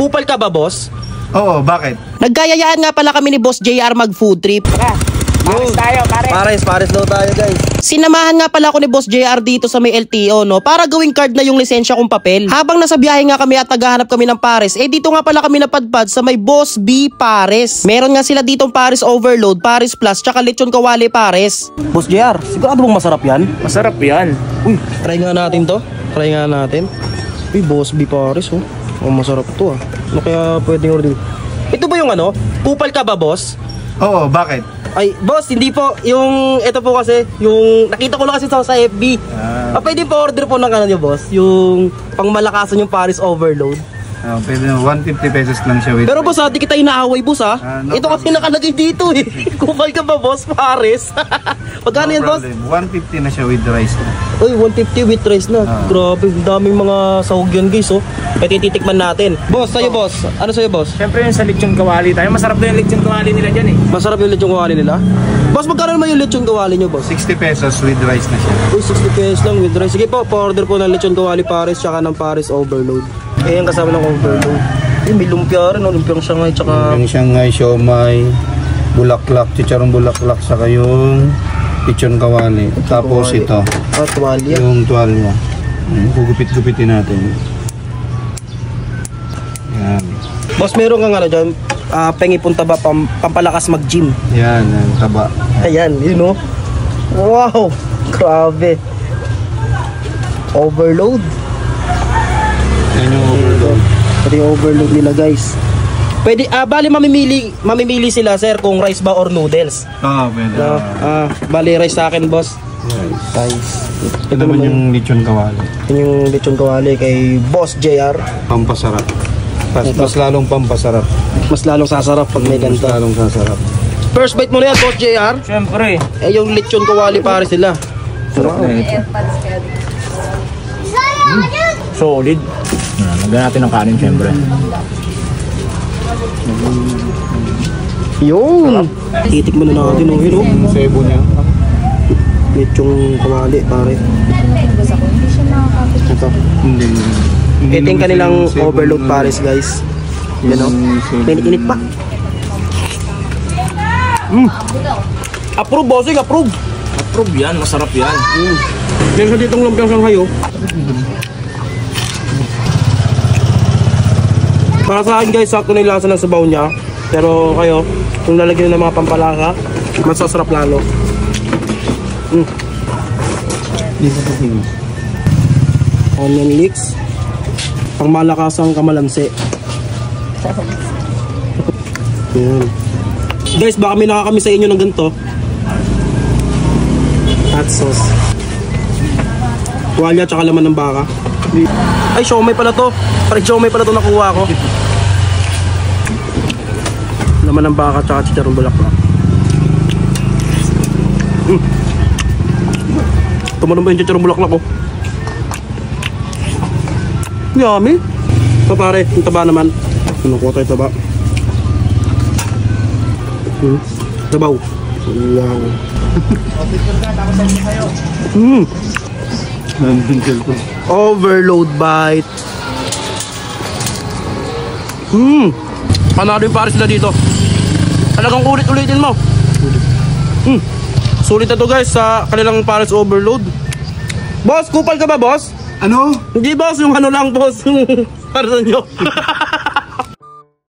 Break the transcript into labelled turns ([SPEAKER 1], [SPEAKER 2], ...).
[SPEAKER 1] Kupal ka ba, boss?
[SPEAKER 2] Oo, bakit?
[SPEAKER 1] Nagkayayaan nga pala kami ni Boss JR mag food trip.
[SPEAKER 3] Pares tayo, pares.
[SPEAKER 1] Pares daw tayo, guys. Sinamahan nga pala ako ni Boss JR dito sa may LTO, no? Para gawing card na yung lisensya kong papel. Habang nasa biyahe nga kami at naghahanap kami ng pares, dito nga pala kami napadpad sa may Boss B Pares. Meron nga sila ditong Pares Overload, Pares Plus, tsaka Lechon Kawali Pares. Boss JR, sigurado bang masarap yan?
[SPEAKER 3] Masarap yan.
[SPEAKER 1] Uy, try nga natin to. Try nga natin. Uy, Boss B Pares, oh. Oh, masarap to, ah. Ano kaya pwedeng order? Ito ba yung ano? Kupal ka ba, boss?
[SPEAKER 2] Oo, bakit?
[SPEAKER 1] Ay, boss, hindi po. Yung, ito po kasi, yung, nakita ko lang kasi sa FB. Pwede po order po ng ano nyo, boss? Yung, pangmalakasan yung Pares Overload.
[SPEAKER 2] Pwede na 150 pesos lang siya with
[SPEAKER 1] Pero boss, di kita inaaway, boss, ha?
[SPEAKER 2] no
[SPEAKER 1] Ito kasi nakalagay dito, eh. Kupal ka ba, boss? Pares. Pagkano yan, boss?
[SPEAKER 2] 150 na siya with rice.
[SPEAKER 1] Uy, 150 with rice na. Grabe, daming mga sahog yan, guys, oh. Pwede titikman natin. Boss, sa'yo, boss. Ano sa'yo, boss?
[SPEAKER 3] Siyempre yung sa lechon kawali tayo. Masarap na yung lechon kawali nila dyan eh.
[SPEAKER 1] Masarap yung lechon kawali nila? Boss, magkano naman yung lechon kawali nyo, boss?
[SPEAKER 2] 60 pesos with rice na siya.
[SPEAKER 1] Uy, 60 pesos lang with rice. Sige po, pa-order po ng lechon kawali Pares tsaka ng Pares Overload. Yung kasama ng Overload. May lumpia rin, lumpiang Shanghai tsaka...
[SPEAKER 2] Yung Shanghai, siomay, bulaklak, chicharong bulaklak, saka yung lechon kawali. Tapos ito,
[SPEAKER 1] tuwalya.
[SPEAKER 2] yung tuwalya. Gugupit-gupitin natin. Yan.
[SPEAKER 1] Boss, meron kang ano dyan, pengi punta ba pampalakas mag-gym?
[SPEAKER 2] Yan, taba.
[SPEAKER 1] Ayan, yun o. Wow, grabe. Overload.
[SPEAKER 2] Yan yung overload.
[SPEAKER 1] Pwede yung overload nila, guys. Pwede, bali mamimili sila, sir, kung rice ba or noodles.
[SPEAKER 2] Pwede.
[SPEAKER 1] Bali rice sa akin, boss. Rice.
[SPEAKER 2] Ito naman yung lechon kawali.
[SPEAKER 1] Yun yung lechon kawali kay Boss JR.
[SPEAKER 2] Pampasarap. Mas lalong pampasarap.
[SPEAKER 1] Mas lalong sasarap pag may ganito.
[SPEAKER 2] Mas lalong sasarap.
[SPEAKER 1] First bite mo na yan, Boss JR.
[SPEAKER 3] Siyempre.
[SPEAKER 1] Yung lechon kawali pare sila.
[SPEAKER 2] Sarap na ito.
[SPEAKER 3] Solid. Lagyan natin ng kanin siyempre.
[SPEAKER 1] Yung titik mo na natin, oh, yun, oh.
[SPEAKER 2] Sebo niya.
[SPEAKER 1] Lechon kawali pare. Ito. Ito yung kanilang overload Pares, guys. Yan, oh. Pinit-init pa. Approve, bossing, approve.
[SPEAKER 3] Approve yan, masarap yan.
[SPEAKER 1] Meron sa ditong lumpiang Shanghai, oh. Para sa akin, guys, sakto na yung lasa ng sabaw niya. Pero kayo, kung lalagyan ng mga pampalasa, masasarap lalo. Onion leeks, pangmalakasang kamalansi. Ayan. Guys, baka may nakakami sa inyo ng ganito. Hot sauce. Tuwalya tsaka laman ng baka. Ay, siomay pala to. Parang siomay pala to nakuha ko. Laman ng baka tsaka chicharong bulaklak. Tumalong ba yung chicharong bulaklak, oh? Yummy. So pare, yung taba naman. Kinukuha tayo taba. Tabaw. Wow. Overload bite. Panalo yung Pares sila dito. Talagang ulit-ulitin mo. Sulit na to, guys, sa kanilang Pares Overload. Boss, kupal ka ba, boss?
[SPEAKER 2] Ano?
[SPEAKER 1] Hindi, boss, yung ano lang, boss. Yung para sa inyo.